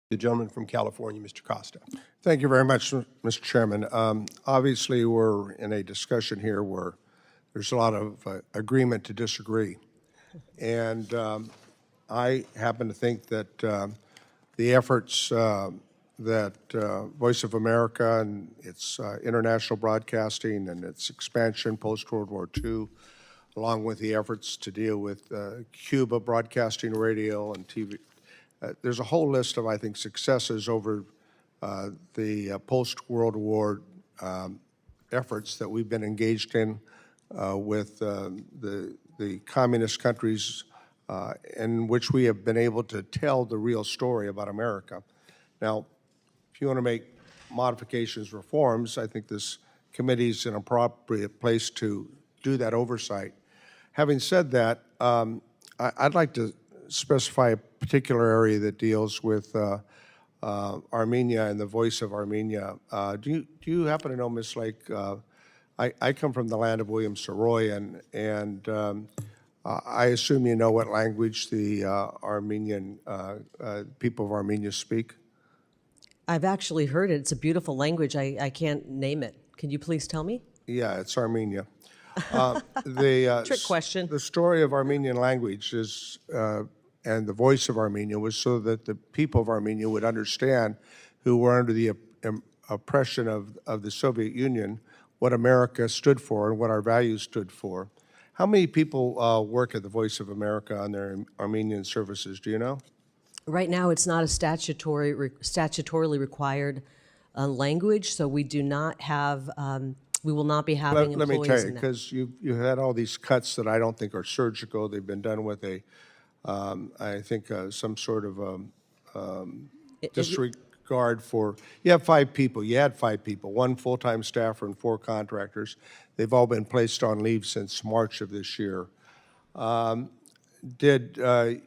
The gentleman from California, Mr. Costa. Thank you very much, Mr. Chairman. Obviously, we're in a discussion here where there's a lot of agreement to disagree. And I happen to think that the efforts that Voice of America and its international broadcasting and its expansion post-World War II, along with the efforts to deal with Cuba broadcasting radio and TV, there's a whole list of, I think, successes over the post-World War efforts that we've been engaged in with the communist countries in which we have been able to tell the real story about America. Now, if you want to make modifications, reforms, I think this committee is an appropriate place to do that oversight. Having said that, I'd like to specify a particular area that deals with Armenia and the Voice of Armenia. Do you happen to know, Ms. Lake, I come from the land of William Saroyan, and I assume you know what language the Armenian people of Armenia speak? I've actually heard it. It's a beautiful language. I can't name it. Can you please tell me? Yeah, it's Armenia. Trick question. The story of Armenian language is, and the Voice of Armenia was so that the people of Armenia would understand, who were under the oppression of the Soviet Union, what America stood for and what our values stood for. How many people work at the Voice of America on their Armenian services? Do you know? Right now, it's not a statutorily required language, so we do not have. We will not be having employees. Let me tell you, in that. because you had all these cuts that I don't think are surgical. They've been done with a, I think, some sort of disregard for. You have 5 people. You had 5 people, 1 full-time staffer and 4 contractors. They've all been placed on leave since March of this year. Did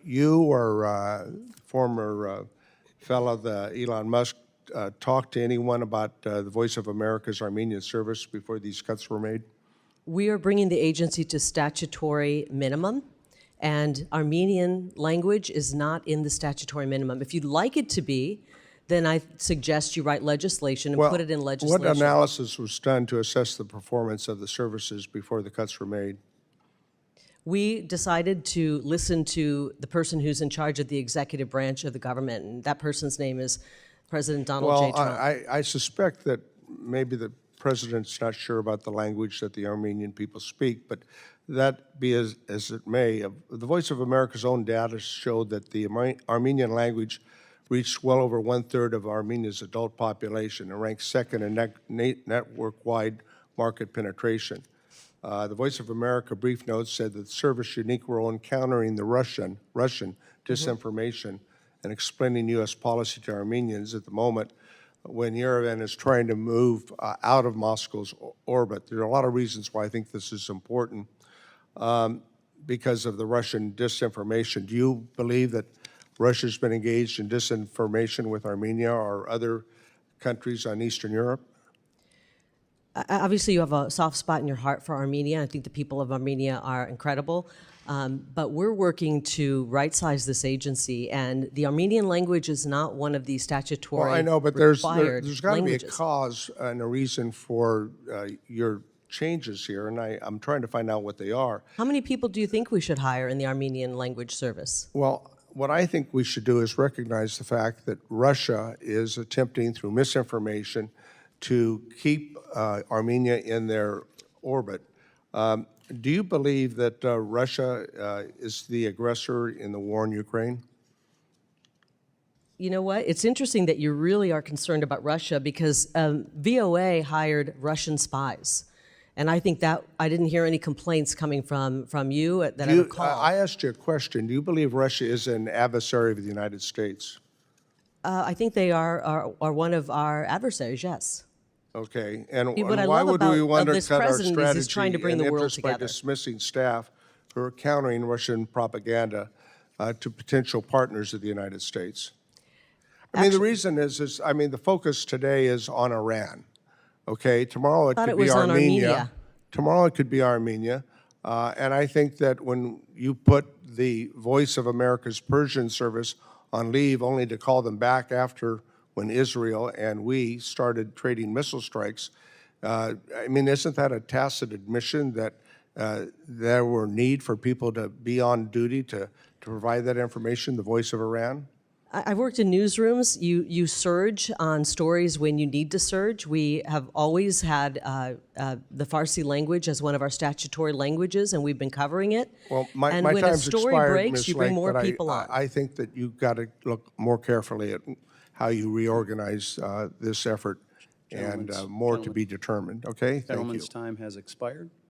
you or former fellow, Elon Musk, talk to anyone about the Voice of America's Armenian service before these cuts were made? We are bringing the agency to statutory minimum, and Armenian language is not in the statutory minimum. If you'd like it to be, then I suggest you write legislation and put it in legislation. What analysis was done to assess the performance of the services before the cuts were made? We decided to listen to the person who's in charge of the executive branch of the government, and that person's name is President Donald J. Trump. I suspect that maybe the president's not sure about the language that the Armenian people speak, but that be as it may, the Voice of America's own data showed that the Armenian language reached well over 1/3 of Armenia's adult population and ranked second in network-wide market penetration. The Voice of America brief notes said that the service's unique role in countering the Russian disinformation and explaining U.S. policy to Armenians at the moment when Yerevan is trying to move out of Moscow's orbit. There are a lot of reasons why I think this is important because of the Russian disinformation. Do you believe that Russia's been engaged in disinformation with Armenia or other countries on Eastern Europe? Obviously, you have a soft spot in your heart for Armenia. I think the people of Armenia are incredible. But we're working to right-size this agency, and the Armenian language is not one of the statutory Well, I know, but there's got to be a languages. cause and a reason for your changes here, and I'm trying to find out what they are. How many people do you think we should hire in the Armenian language service? Well, what I think we should do is recognize the fact that Russia is attempting through misinformation to keep Armenia in their orbit. Do you believe that Russia is the aggressor in the war in Ukraine? You know what? It's interesting that you really are concerned about Russia because VOA hired Russian spies. And I think that I didn't hear any complaints coming from you that I recall. I asked you a question. Do you believe Russia is an adversary of the United States? I think they are one of our adversaries, yes. Okay, and What I why love would we about this undercut our president is he's strategy trying to bring and the world interest by together. dismissing staff who are countering Russian propaganda to potential partners of the United States? I mean, the reason is, I mean, the focus today is on Iran. Okay, tomorrow it could be Armenia. Tomorrow it could be Armenia. And I think that when you put the Voice of America's Persian service on leave, only to call them back after when Israel and we started trading missile strikes. I mean, isn't that a tacit admission that there were need for people to be on duty to provide that information, the voice of Iran? I've worked in newsrooms. You surge on stories when you need to surge. We have always had the Farsi language as one of our statutory languages, and we've been covering it. Well, and my when a time's story expired, breaks, Ms. you bring Lake, more but people on. I think that you've got to look more carefully at how you reorganize this effort, and more to be determined. Okay, thank you. Gentleman's time has expired.